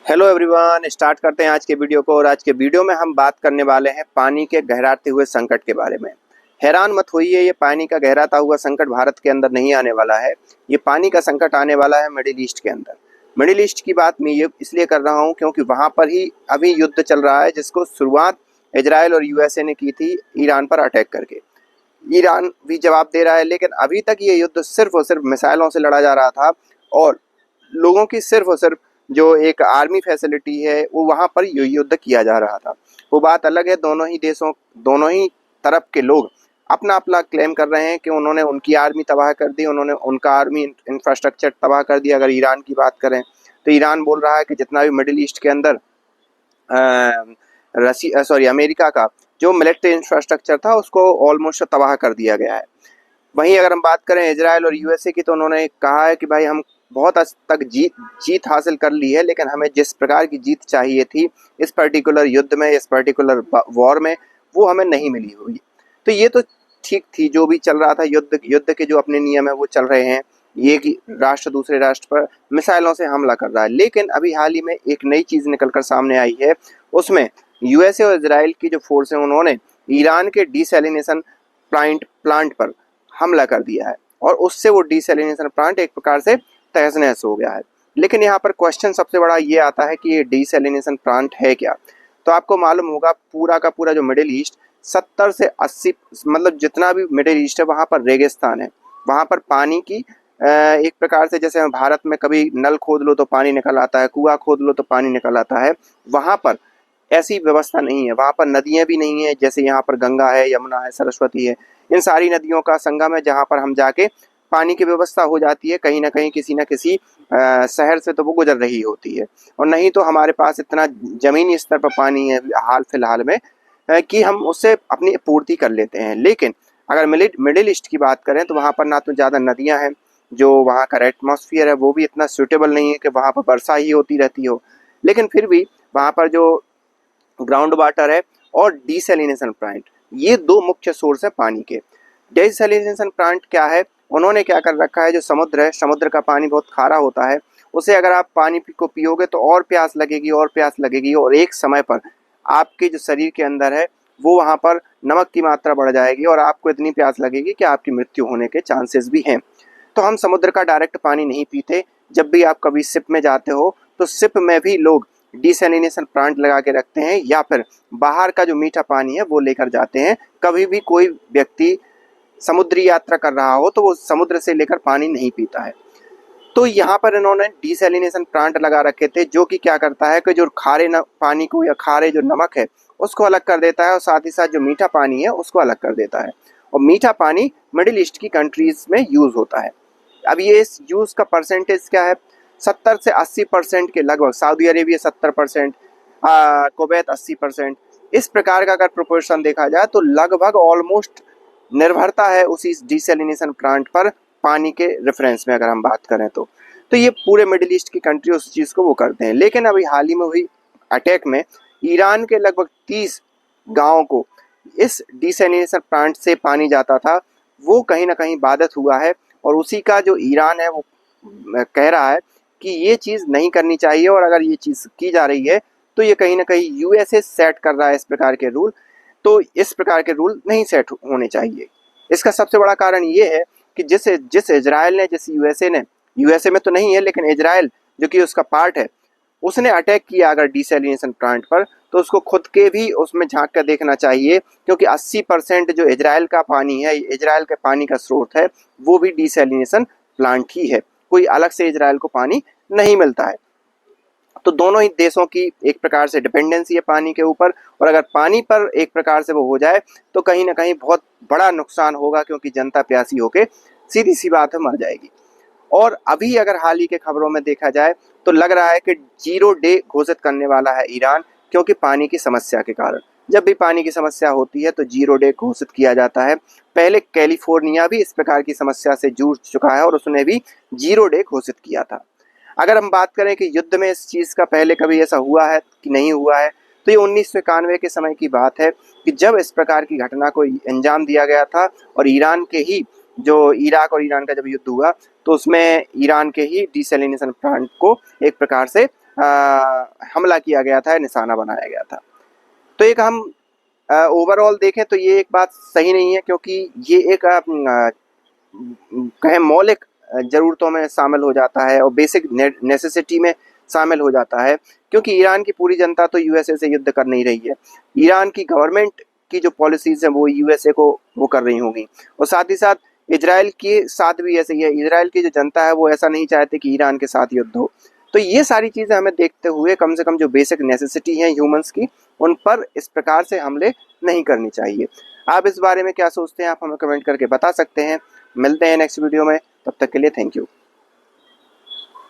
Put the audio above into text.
Hello everyone, start करते हैं आज के वीडियो को। और आज के वीडियो में हम बात करने वाले हैं पानी के गहराते हुए संकट के बारे में। हैरान मत होइए, ये पानी का गहराता हुआ संकट भारत के अंदर नहीं आने वाला है। ये पानी का संकट आने वाला है मिडिल ईस्ट के अंदर। मिडिल ईस्ट की बात मैं ये इसलिए कर रहा हूँ क्योंकि वहाँ पर ही अभी युद्ध चल रहा है, जिसको शुरुआत इजराइल और यूएसए ने की थी ईरान पर अटैक करके। ईरान भी जवाब दे रहा है, लेकिन अभी तक ये युद्ध सिर्फ और सिर्फ मिसाइलों से लड़ा जा रहा था और लोगों की सिर्फ और सिर्फ जो एक आर्मी फैसिलिटी है वो वहाँ पर युद्ध किया जा रहा था। वो बात अलग है, दोनों ही देशों, दोनों ही तरफ के लोग अपना अपना क्लेम कर रहे हैं कि उन्होंने उनकी आर्मी तबाह कर दी, उन्होंने उनका आर्मी इंफ्रास्ट्रक्चर तबाह कर दिया। अगर ईरान की बात करें तो ईरान बोल रहा है कि जितना भी मिडिल ईस्ट के अंदर अमेरिका का जो मिलिट्री इंफ्रास्ट्रक्चर था उसको ऑलमोस्ट तबाह कर दिया गया है। वहीं अगर हम बात करें इजराइल और यूएसए की, तो उन्होंने कहा है कि भाई हम बहुत हद तक जीत हासिल कर ली है, लेकिन हमें जिस प्रकार की जीत चाहिए थी इस पर्टिकुलर युद्ध में, इस पर्टिकुलर वॉर में, वो हमें नहीं मिली हुई। तो ये तो ठीक थी, जो भी चल रहा था युद्ध के जो अपने नियम है वो चल रहे हैं। ये कि राष्ट्र दूसरे राष्ट्र पर मिसाइलों से हमला कर रहा है, लेकिन अभी हाल ही में एक नई चीज निकलकर सामने आई है। उसमें यूएसए और इजराइल की जो फोर्स है उन्होंने ईरान के डीसैलिनेशन प्लांट पर हमला कर दिया है और उससे वो डीसैलिनेशन प्लांट एक प्रकार से तहस नहस हो गया है। लेकिन यहाँ पर क्वेश्चन सबसे बड़ा ये आता है कि ये डीसैलिनेशन प्लांट है क्या। तो आपको मालूम होगा पूरा का पूरा जो मिडिल ईस्ट 70 से 80 मतलब जितना भी मिडिल ईस्ट है वहाँ पर रेगिस्तान है। वहाँ पर पानी की एक प्रकार से, जैसे भारत में कभी नल खोद लो तो पानी निकल आता है, कुआं खोद लो तो पानी निकल आता है, वहाँ पर ऐसी व्यवस्था नहीं है। वहाँ पर नदियाँ भी नहीं है, जैसे यहाँ पर गंगा है, यमुना है, सरस्वती है। इन सारी नदियों का संगम है जहाँ पर हम जाके पानी की व्यवस्था हो जाती है। कहीं ना कहीं किसी न किसी शहर से तो वो गुजर रही होती है, और नहीं तो हमारे पास इतना जमीनी स्तर पर पानी है हाल फिलहाल में कि हम उससे अपनी पूर्ति कर लेते हैं। लेकिन अगर मिडिल ईस्ट की बात करें तो वहाँ पर ना तो ज़्यादा नदियाँ हैं, जो वहाँ का एटमॉस्फेयर है वो भी इतना सूटेबल नहीं है कि वहाँ पर वर्षा ही होती रहती हो। लेकिन फिर भी वहाँ पर जो ग्राउंड वाटर है और डीसैलिनेशन प्लांट, ये दो मुख्य सोर्स है पानी के। डीसैलिनेशन प्लांट क्या है, उन्होंने क्या कर रखा है, जो समुद्र है, समुद्र का पानी बहुत खारा होता है, उसे अगर आप पानी को पियोगे तो और प्यास लगेगी और प्यास लगेगी, और एक समय पर आपके जो शरीर के अंदर है वो वहाँ पर नमक की मात्रा बढ़ जाएगी और आपको इतनी प्यास लगेगी कि आपकी मृत्यु होने के चांसेस भी हैं। तो हम समुद्र का डायरेक्ट पानी नहीं पीते। जब भी आप कभी सिप में जाते हो तो सिप में भी लोग डिसैलिनेशन प्लांट लगा के रखते हैं, या फिर बाहर का जो मीठा पानी है वो लेकर जाते हैं। कभी भी कोई व्यक्ति समुद्री यात्रा कर रहा हो तो वो समुद्र से लेकर पानी नहीं पीता है। तो यहाँ पर इन्होंने डिसैलिनेशन प्लांट लगा रखे थे, जो कि क्या करता है कि जो खारे पानी को या खारे जो नमक है उसको अलग कर देता है, और साथ ही साथ जो मीठा पानी है उसको अलग कर देता है। और मीठा पानी मिडिल ईस्ट की कंट्रीज में यूज होता है। अब ये इस यूज का परसेंटेज क्या है, 70 से 80% के लगभग। Saudi Arabia 70%, Kuwait 80%। इस प्रकार का अगर प्रोपोर्शन देखा जाए तो लगभग ऑलमोस्ट निर्भरता है उसी डिसैलिनेशन प्लांट पर पानी के रेफरेंस में अगर हम बात करें तो ये पूरे मिडिल ईस्ट की कंट्री उस चीज़ को वो करते हैं। लेकिन अभी हाल ही में हुई अटैक में ईरान के लगभग 30 गाँव को इस डिसैलिनेशन प्लांट से पानी जाता था, वो कहीं ना कहीं बाधित हुआ है। और उसी का जो ईरान है वो कह रहा है कि ये चीज़ नहीं करनी चाहिए, और अगर ये चीज़ की जा रही है तो ये कहीं ना कहीं यूएसए सेट कर रहा है इस प्रकार के रूल। तो इस प्रकार के रूल नहीं सेट होने चाहिए। इसका सबसे बड़ा कारण ये है कि जिस इजराइल ने, जिस यूएसए में तो नहीं है लेकिन इजराइल जो कि उसका पार्ट है, उसने अटैक किया अगर डिसैलिनेशन प्लांट पर, तो उसको खुद के भी उसमें झांक कर देखना चाहिए, क्योंकि 80% जो इजराइल का पानी है, इजराइल के पानी का स्रोत है, वो भी डिसैलिनेशन प्लांट ही है। कोई अलग से इजराइल को पानी नहीं मिलता है। तो दोनों ही देशों की एक प्रकार से डिपेंडेंसी है पानी के ऊपर, और अगर पानी पर एक प्रकार से वो हो जाए तो कहीं ना कहीं बहुत बड़ा नुकसान होगा, क्योंकि जनता प्यासी होके सीधी सी बात है मर जाएगी। और अभी अगर हाल ही के खबरों में देखा जाए तो लग रहा है कि 0 डे घोषित करने वाला है ईरान, क्योंकि पानी की समस्या के कारण। जब भी पानी की समस्या होती है तो 0 डे घोषित किया जाता है। पहले कैलिफोर्निया भी इस प्रकार की समस्या से जूझ चुका है और उसने भी 0 डे घोषित किया था। अगर हम बात करें कि युद्ध में इस चीज़ का पहले कभी ऐसा हुआ है कि नहीं हुआ है, तो ये 1991 के समय की बात है कि जब इस प्रकार की घटना को अंजाम दिया गया था, और ईरान के ही जो इराक और ईरान का जब युद्ध हुआ तो उसमें ईरान के ही डिसैलिनेशन प्लांट को एक प्रकार से हमला किया गया था, निशाना बनाया गया था। तो एक हम ओवरऑल देखें तो ये एक बात सही नहीं है, क्योंकि ये एक कहें मौलिक ज़रूरतों में शामिल हो जाता है और बेसिक नेसेसिटी में शामिल हो जाता है, क्योंकि ईरान की पूरी जनता तो यूएसए से युद्ध कर नहीं रही है। ईरान की गवर्नमेंट की जो पॉलिसीज़ हैं वो यूएसए को वो कर रही होंगी, और साथ ही साथ इजराइल के साथ भी ऐसे ही है। इजराइल की जो जनता है वो ऐसा नहीं चाहती कि ईरान के साथ युद्ध हो। तो ये सारी चीज़ें हमें देखते हुए कम से कम जो बेसिक नेसेसिटी हैं ह्यूमंस की, उन पर इस प्रकार से हमले नहीं करनी चाहिए। आप इस बारे में क्या सोचते हैं, आप हमें कमेंट करके बता सकते हैं। मिलते हैं नेक्स्ट वीडियो में, तब तक के लिए थैंक यू।